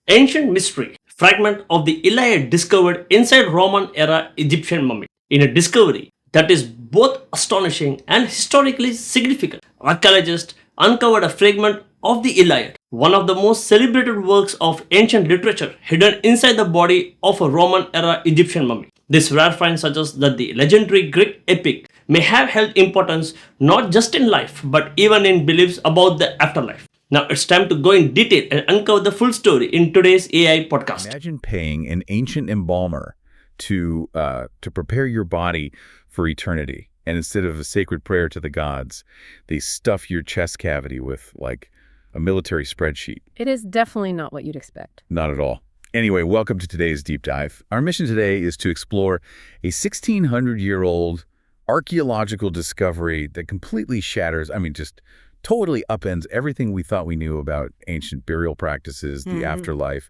Ancient mystery fragment of the Iliad discovered inside Roman era Egyptian mummy. In a discovery that is both astonishing and historically significant, archaeologists uncovered a fragment of the Iliad, one of the most celebrated works of ancient literature, hidden inside the body of a Roman era Egyptian mummy. This rare find suggests that the legendary Greek epic may have held importance not just in life but even in beliefs about the afterlife. Now it's time to go in detail and uncover the full story in today's AI podcast. Imagine paying an ancient embalmer to prepare your body for eternity. And instead of a sacred prayer to the gods, they stuff your chest cavity with, like, a military spreadsheet. It is definitely not what you'd expect. Not at all. Anyway, welcome to today's deep dive. Our mission today is to explore a 1,600-year-old archaeological discovery that completely shatters, just totally upends everything we thought we knew about ancient burial practices, the afterlife,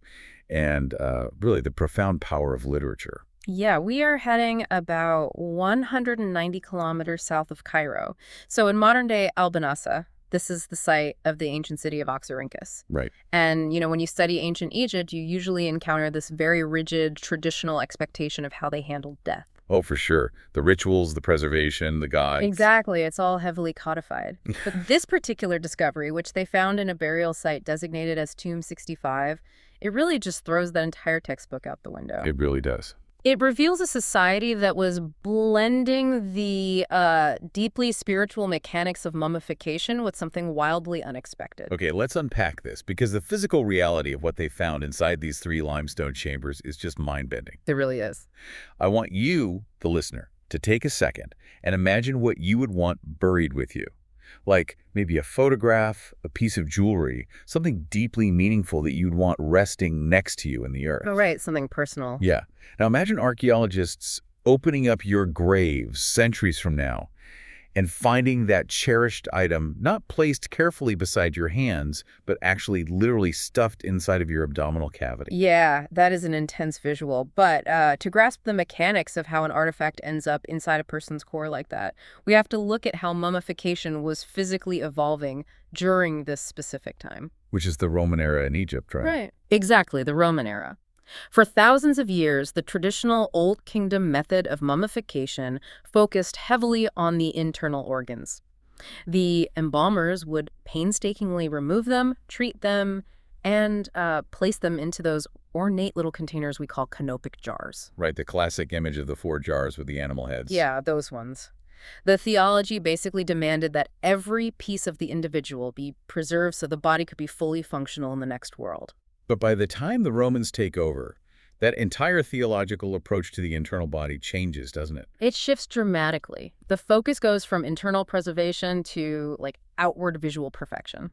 and really the profound power of literature. Yeah, we are heading about 190 kilometers south of Cairo. So in modern-day Al-Banasa, this is the site of the ancient city of Oxyrhynchus. Right. And, when you study ancient Egypt, you usually encounter this very rigid, traditional expectation of how they handled death. Oh, for sure. The rituals, the preservation, the gods. Exactly. It's all heavily codified. But this particular discovery, which they found in a burial site designated as Tomb 65, it really just throws that entire textbook out the window. It really does. It reveals a society that was blending the deeply spiritual mechanics of mummification with something wildly unexpected. Okay, let's unpack this, because the physical reality of what they found inside these 3 limestone chambers is just mind-bending. It really is. I want you, the listener, to take a second and imagine what you would want buried with you. Like maybe a photograph, a piece of jewelry, something deeply meaningful that you'd want resting next to you in the earth. Oh, right, something personal. Yeah. Now imagine archaeologists opening up your graves centuries from now and finding that cherished item not placed carefully beside your hands, but actually literally stuffed inside of your abdominal cavity. Yeah, that is an intense visual. But to grasp the mechanics of how an artifact ends up inside a person's core like that, we have to look at how mummification was physically evolving during this specific time. Which is the Roman era in Egypt, right? Right. Exactly, the Roman era. For thousands of years, the traditional Old Kingdom method of mummification focused heavily on the internal organs. The embalmers would painstakingly remove them, treat them, and place them into those ornate little containers we call canopic jars. Right, the classic image of the 4 jars with the animal heads. Yeah, those ones. The theology basically demanded that every piece of the individual be preserved so the body could be fully functional in the next world. But by the time the Romans take over, that entire theological approach to the internal body changes, doesn't it? It shifts dramatically. The focus goes from internal preservation to, outward visual perfection.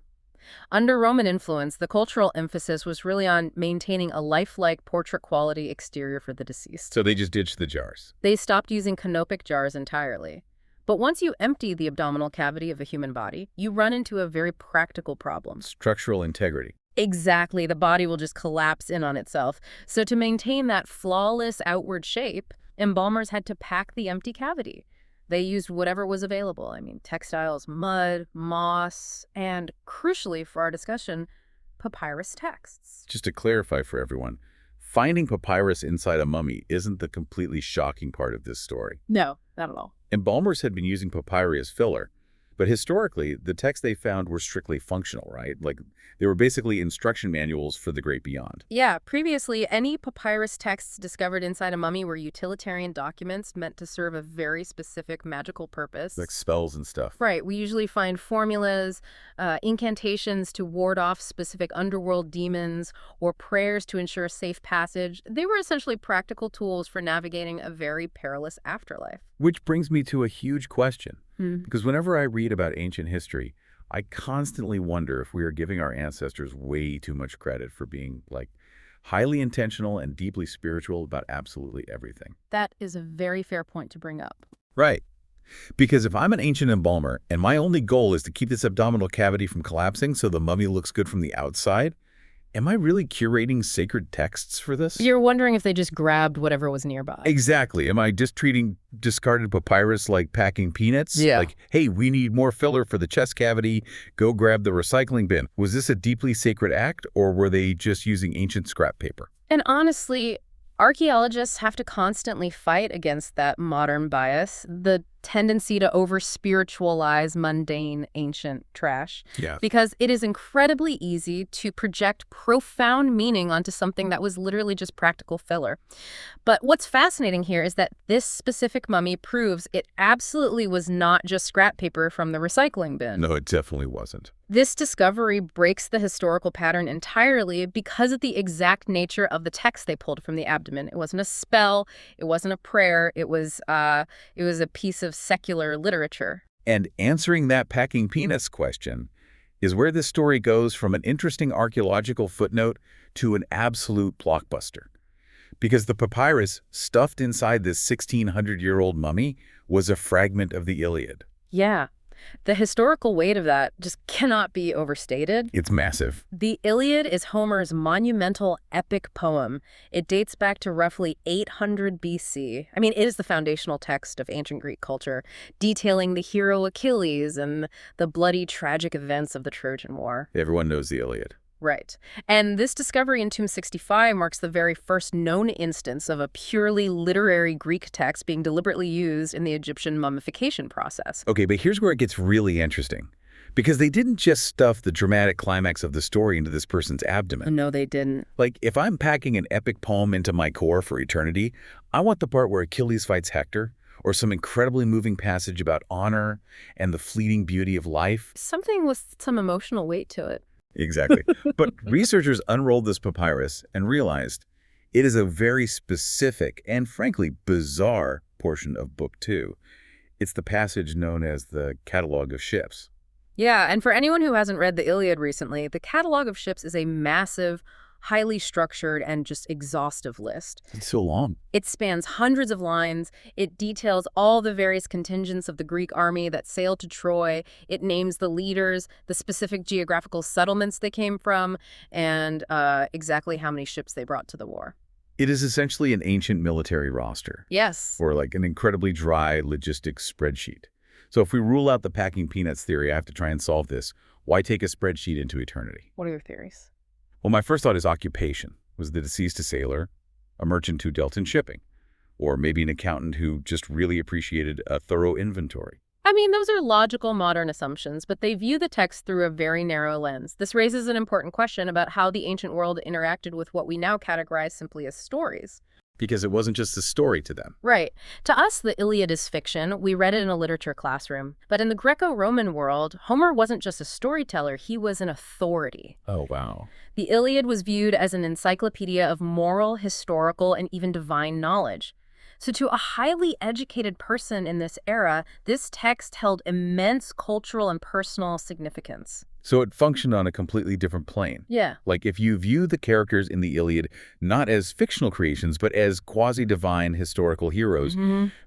Under Roman influence, the cultural emphasis was really on maintaining a lifelike portrait-quality exterior for the deceased. So they just ditched the jars. They stopped using canopic jars entirely. But once you empty the abdominal cavity of a human body, you run into a very practical problem. Structural integrity. Exactly. The body will just collapse in on itself. So to maintain that flawless outward shape, embalmers had to pack the empty cavity. They used whatever was available. Textiles, mud, moss, and crucially for our discussion, papyrus texts. Just to clarify for everyone, finding papyrus inside a mummy isn't the completely shocking part of this story. No, not at all. Embalmers had been using papyri as filler, but historically, the texts they found were strictly functional, right? They were basically instruction manuals for the great beyond. Yeah, previously, any papyrus texts discovered inside a mummy were utilitarian documents meant to serve a very specific magical purpose. Like spells and stuff. Right. We usually find formulas, incantations to ward off specific underworld demons, or prayers to ensure safe passage. They were essentially practical tools for navigating a very perilous afterlife. Which brings me to a huge question. Because whenever I read about ancient history, I constantly wonder if we are giving our ancestors way too much credit for being, highly intentional and deeply spiritual about absolutely everything. That is a very fair point to bring up. Right. Because if I'm an ancient embalmer and my only goal is to keep this abdominal cavity from collapsing so the mummy looks good from the outside, Am I really curating sacred texts for this? You're wondering if they just grabbed whatever was nearby. Exactly. Am I just treating discarded papyrus like packing peanuts? Yeah. Like, hey, we need more filler for the chest cavity. Go grab the recycling bin. Was this a deeply sacred act, or were they just using ancient scrap paper? And honestly, archaeologists have to constantly fight against that modern bias, the tendency to over-spiritualize mundane ancient trash. Yeah. Because it is incredibly easy to project profound meaning onto something that was literally just practical filler. But what's fascinating here is that this specific mummy proves it absolutely was not just scrap paper from the recycling bin. No, it definitely wasn't. This discovery breaks the historical pattern entirely because of the exact nature of the text they pulled from the abdomen. It wasn't a spell, it wasn't a prayer, it was a piece of secular literature. And answering that packing peanuts question is where this story goes from an interesting archaeological footnote to an absolute blockbuster. Because the papyrus stuffed inside this 1,600-year-old mummy was a fragment of the Iliad. Yeah. The historical weight of that just cannot be overstated. It's massive. The Iliad is Homer's monumental epic poem. It dates back to roughly 800 BC. I mean, it is the foundational text of ancient Greek culture, detailing the hero Achilles and the bloody, tragic events of the Trojan War. Everyone knows the Iliad. Right. And this discovery in Tomb 65 marks the very first known instance of a purely literary Greek text being deliberately used in the Egyptian mummification process. Okay, but here's where it gets really interesting. Because they didn't just stuff the dramatic climax of the story into this person's abdomen. No, they didn't. Like, if I'm packing an epic poem into my core for eternity, I want the part where Achilles fights Hector, or some incredibly moving passage about honor and the fleeting beauty of life. Something with some emotional weight to it. Exactly. But researchers unrolled this papyrus and realized it is a very specific and frankly bizarre portion of Book 2. It's the passage known as the Catalogue of Ships. Yeah, and for anyone who hasn't read the Iliad recently, the Catalogue of Ships is a massive, highly structured, and just exhaustive list. It's so long. It spans hundreds of lines. It details all the various contingents of the Greek army that sailed to Troy. It names the leaders, the specific geographical settlements they came from, and exactly how many ships they brought to the war. It is essentially an ancient military roster. Yes. Or like an incredibly dry logistics spreadsheet. So if we rule out the packing peanuts theory, I have to try and solve this. Why take a spreadsheet into eternity? What are your theories? Well, my first thought is occupation. Was the deceased a sailor, a merchant who dealt in shipping, or maybe an accountant who just really appreciated a thorough inventory? I mean, those are logical modern assumptions, but they view the text through a very narrow lens. This raises an important question about how the ancient world interacted with what we now categorize simply as stories. Because it wasn't just a story to them. Right. To us, the Iliad is fiction. We read it in a literature classroom. But in the Greco-Roman world, Homer wasn't just a storyteller, he was an authority. Oh, wow. The Iliad was viewed as an encyclopedia of moral, historical, and even divine knowledge. So to a highly educated person in this era, this text held immense cultural and personal significance. So it functioned on a completely different plane. Yeah. Like if you view the characters in the Iliad not as fictional creations, but as quasi-divine historical heroes,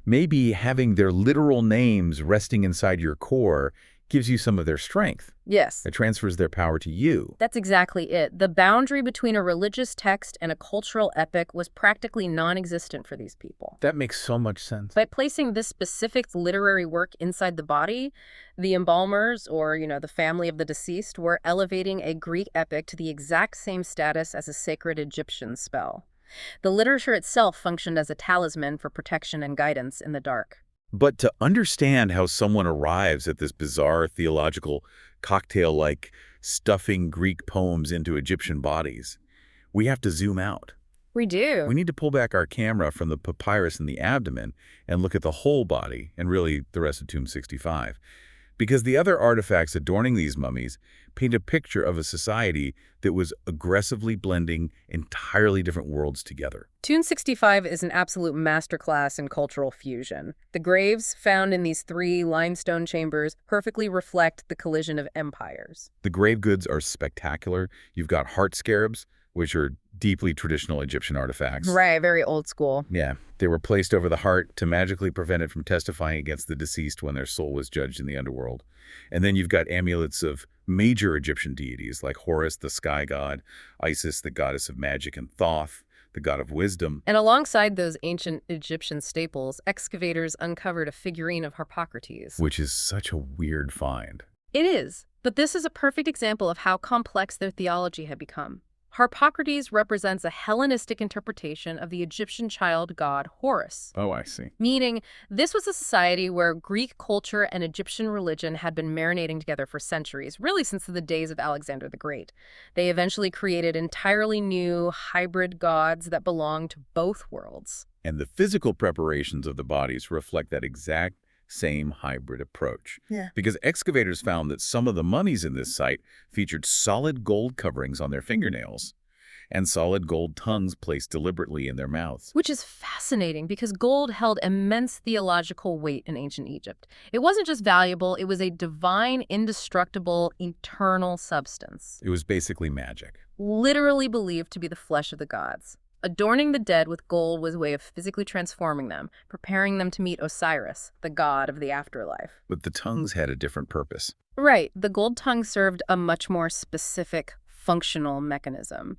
maybe having their literal names resting inside your core gives you some of their strength. Yes. It transfers their power to you. That's exactly it. The boundary between a religious text and a cultural epic was practically non-existent for these people. That makes so much sense. By placing this specific literary work inside the body, the embalmers, or, the family of the deceased, were elevating a Greek epic to the exact same status as a sacred Egyptian spell. The literature itself functioned as a talisman for protection and guidance in the dark. But to understand how someone arrives at this bizarre theological cocktail like stuffing Greek poems into Egyptian bodies, we have to zoom out. We do. We need to pull back our camera from the papyrus in the abdomen and look at the whole body and really the rest of Tomb 65. Because the other artifacts adorning these mummies paint a picture of a society that was aggressively blending entirely different worlds together. Tomb 65 is an absolute masterclass in cultural fusion. The graves found in these 3 limestone chambers perfectly reflect the collision of empires. The grave goods are spectacular. You've got heart scarabs, which are deeply traditional Egyptian artifacts. Right, very old school. Yeah. They were placed over the heart to magically prevent it from testifying against the deceased when their soul was judged in the underworld. And then you've got amulets of major Egyptian deities like Horus, the sky god, Isis, the goddess of magic, and Thoth, the god of wisdom. And alongside those ancient Egyptian staples, excavators uncovered a figurine of Harpocrates. Which is such a weird find. It is, but this is a perfect example of how complex their theology had become. Harpocrates represents a Hellenistic interpretation of the Egyptian child god Horus. Oh, I see. Meaning, this was a society where Greek culture and Egyptian religion had been marinating together for centuries, really since the days of Alexander the Great. They eventually created entirely new, hybrid gods that belonged to both worlds. And the physical preparations of the bodies reflect that exact same hybrid approach. Yeah. Because excavators found that some of the mummies in this site featured solid gold coverings on their fingernails and solid gold tongues placed deliberately in their mouths. Which is fascinating because gold held immense theological weight in ancient Egypt. It wasn't just valuable, it was a divine, indestructible, eternal substance. It was basically magic. Literally believed to be the flesh of the gods. Adorning the dead with gold was a way of physically transforming them, preparing them to meet Osiris, the god of the afterlife. But the tongues had a different purpose. Right, the gold tongue served a much more specific, functional mechanism.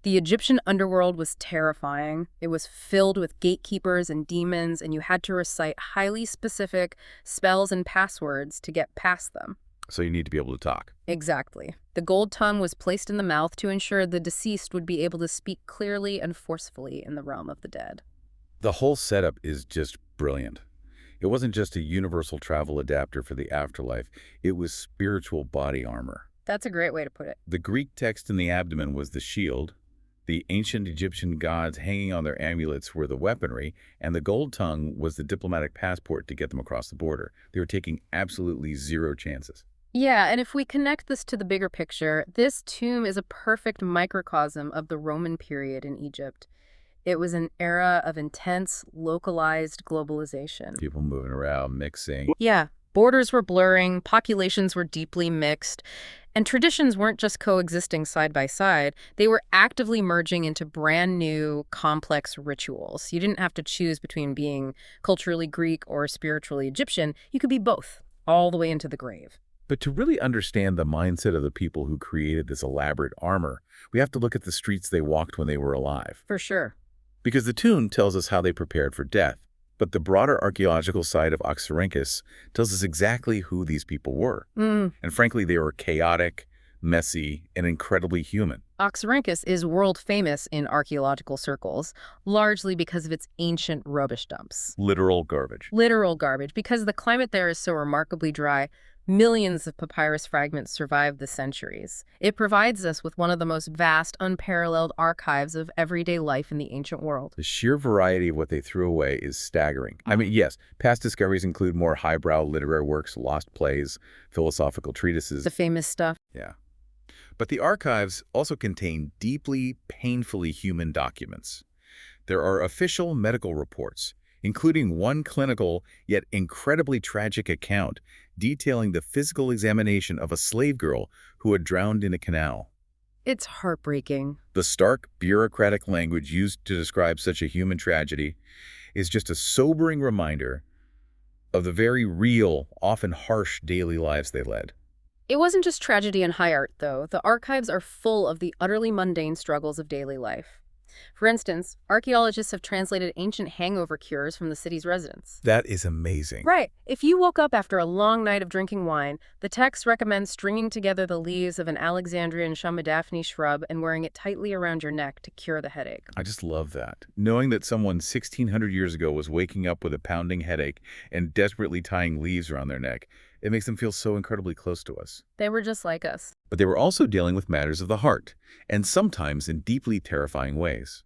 The Egyptian underworld was terrifying. It was filled with gatekeepers and demons, and you had to recite highly specific spells and passwords to get past them. So you need to be able to talk. Exactly. The gold tongue was placed in the mouth to ensure the deceased would be able to speak clearly and forcefully in the realm of the dead. The whole setup is just brilliant. It wasn't just a universal travel adapter for the afterlife. It was spiritual body armor. That's a great way to put it. The Greek text in the abdomen was the shield. The ancient Egyptian gods hanging on their amulets were the weaponry, and the gold tongue was the diplomatic passport to get them across the border. They were taking absolutely zero chances. Yeah, and if we connect this to the bigger picture, this tomb is a perfect microcosm of the Roman period in Egypt. It was an era of intense, localized globalization. People moving around, mixing. Yeah, borders were blurring, populations were deeply mixed, and traditions weren't just coexisting side by side. They were actively merging into brand new, complex rituals. You didn't have to choose between being culturally Greek or spiritually Egyptian. You could be both, all the way into the grave. But to really understand the mindset of the people who created this elaborate armor, we have to look at the streets they walked when they were alive. For sure. Because the tomb tells us how they prepared for death, but the broader archaeological side of Oxyrhynchus tells us exactly who these people were. And frankly, they were chaotic, messy, and incredibly human. Oxyrhynchus is world famous in archaeological circles, largely because of its ancient rubbish dumps. Literal garbage. Literal garbage. Because the climate there is so remarkably dry, millions of papyrus fragments survived the centuries. It provides us with one of the most vast, unparalleled archives of everyday life in the ancient world. The sheer variety of what they threw away is staggering. I mean, yes, past discoveries include more highbrow literary works, lost plays, philosophical treatises. The famous stuff. Yeah. But the archives also contain deeply, painfully human documents. There are official medical reports, including one clinical yet incredibly tragic account detailing the physical examination of a slave girl who had drowned in a canal. It's heartbreaking. The stark, bureaucratic language used to describe such a human tragedy is just a sobering reminder of the very real, often harsh daily lives they led. It wasn't just tragedy and high art, though. The archives are full of the utterly mundane struggles of daily life. For instance, archaeologists have translated ancient hangover cures from the city's residents. That is amazing. Right. If you woke up after a long night of drinking wine, the text recommends stringing together the leaves of an Alexandrian Chamadaphne shrub and wearing it tightly around your neck to cure the headache. I just love that. Knowing that someone 1,600 years ago was waking up with a pounding headache and desperately tying leaves around their neck, it makes them feel so incredibly close to us. They were just like us. But they were also dealing with matters of the heart, and sometimes in deeply terrifying ways.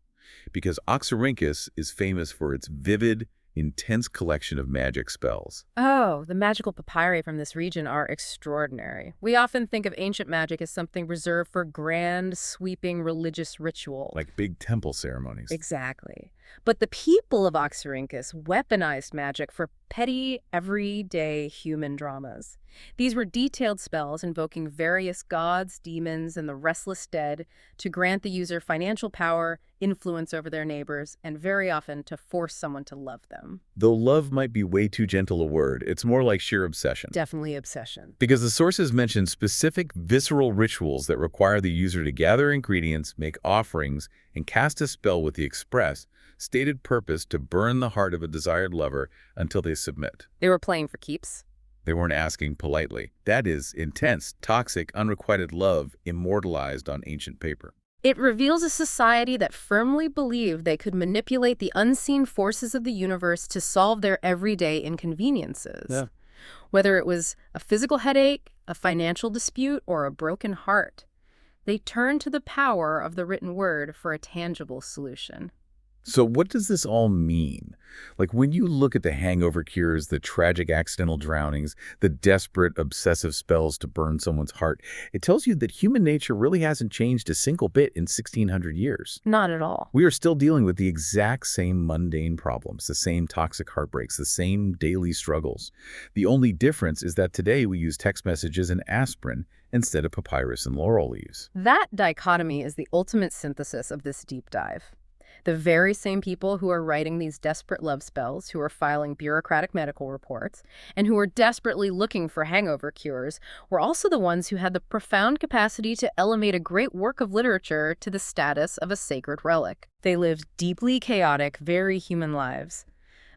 Because Oxyrhynchus is famous for its vivid, intense collection of magic spells. Oh, the magical papyri from this region are extraordinary. We often think of ancient magic as something reserved for grand, sweeping religious ritual. Like big temple ceremonies. Exactly. But the people of Oxyrhynchus weaponized magic for petty, everyday human dramas. These were detailed spells invoking various gods, demons, and the restless dead to grant the user financial power, influence over their neighbors, and very often to force someone to love them. Though love might be way too gentle a word, it's more like sheer obsession. Definitely obsession. Because the sources mention specific visceral rituals that require the user to gather ingredients, make offerings, and cast a spell with the express, stated purpose to burn the heart of a desired lover until they submit. They were playing for keeps. They weren't asking politely. That is intense, toxic, unrequited love immortalized on ancient paper. It reveals a society that firmly believed they could manipulate the unseen forces of the universe to solve their everyday inconveniences. Yeah. Whether it was a physical headache, a financial dispute, or a broken heart, they turned to the power of the written word for a tangible solution. So what does this all mean? Like when you look at the hangover cures, the tragic accidental drownings, the desperate obsessive spells to burn someone's heart, it tells you that human nature really hasn't changed a single bit in 1600 years. Not at all. We are still dealing with the exact same mundane problems, the same toxic heartbreaks, the same daily struggles. The only difference is that today we use text messages and aspirin instead of papyrus and laurel leaves. That dichotomy is the ultimate synthesis of this deep dive. The very same people who are writing these desperate love spells, who are filing bureaucratic medical reports, and who are desperately looking for hangover cures, were also the ones who had the profound capacity to elevate a great work of literature to the status of a sacred relic. They lived deeply chaotic, very human lives.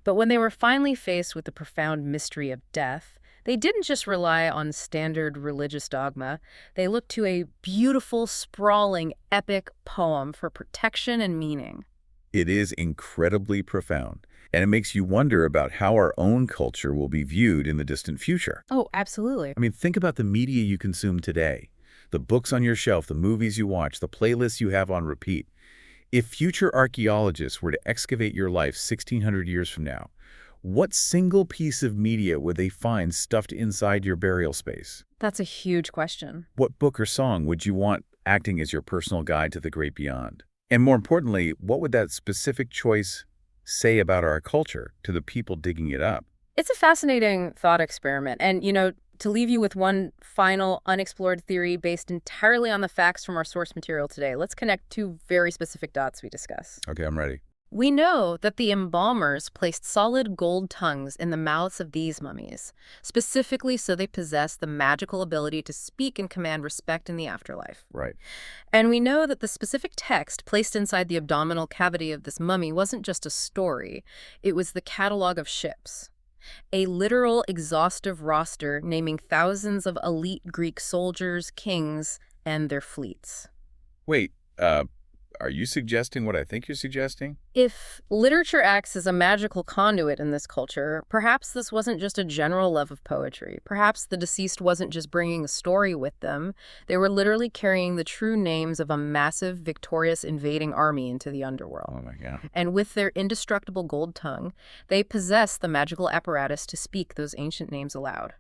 But when they were finally faced with the profound mystery of death, they didn't just rely on standard religious dogma. They looked to a beautiful, sprawling, epic poem for protection and meaning. It is incredibly profound, and it makes you wonder about how our own culture will be viewed in the distant future. Oh, absolutely. I mean, think about the media you consume today, the books on your shelf, the movies you watch, the playlists you have on repeat. If future archaeologists were to excavate your life 1600 years from now, what single piece of media would they find stuffed inside your burial space? That's a huge question. What book or song would you want acting as your personal guide to the great beyond? And more importantly, what would that specific choice say about our culture to the people digging it up? It's a fascinating thought experiment. And, to leave you with one final unexplored theory based entirely on the facts from our source material today, let's connect two very specific dots we discuss. Okay, I'm ready. We know that the embalmers placed solid gold tongues in the mouths of these mummies, specifically so they possess the magical ability to speak and command respect in the afterlife. Right. And we know that the specific text placed inside the abdominal cavity of this mummy wasn't just a story, it was the catalog of ships. A literal exhaustive roster naming thousands of elite Greek soldiers, kings, and their fleets. Wait, are you suggesting what I think you're suggesting? If literature acts as a magical conduit in this culture, perhaps this wasn't just a general love of poetry. Perhaps the deceased wasn't just bringing a story with them. They were literally carrying the true names of a massive, victorious, invading army into the underworld. Oh my God. And with their indestructible gold tongue, they possess the magical apparatus to speak those ancient names aloud.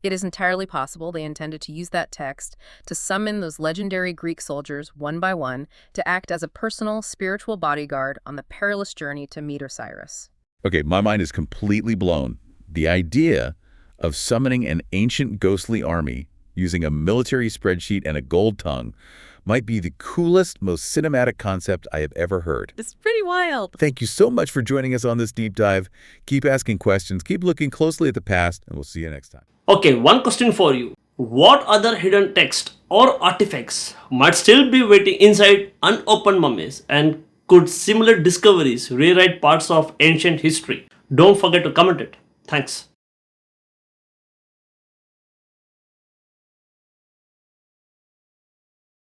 It is entirely possible they intended to use that text to summon those legendary Greek soldiers one by one to act as a personal, spiritual bodyguard on the perilous journey to meet Osiris. Okay, my mind is completely blown. The idea of summoning an ancient ghostly army using a military spreadsheet and a gold tongue might be the coolest, most cinematic concept I have ever heard. It's pretty wild. Thank you so much for joining us on this deep dive. Keep asking questions, keep looking closely at the past, and we'll see you next time. Okay, one question for you. What other hidden text or artifacts might still be waiting inside unopened mummies, and could similar discoveries rewrite parts of ancient history? Don't forget to comment it. Thanks.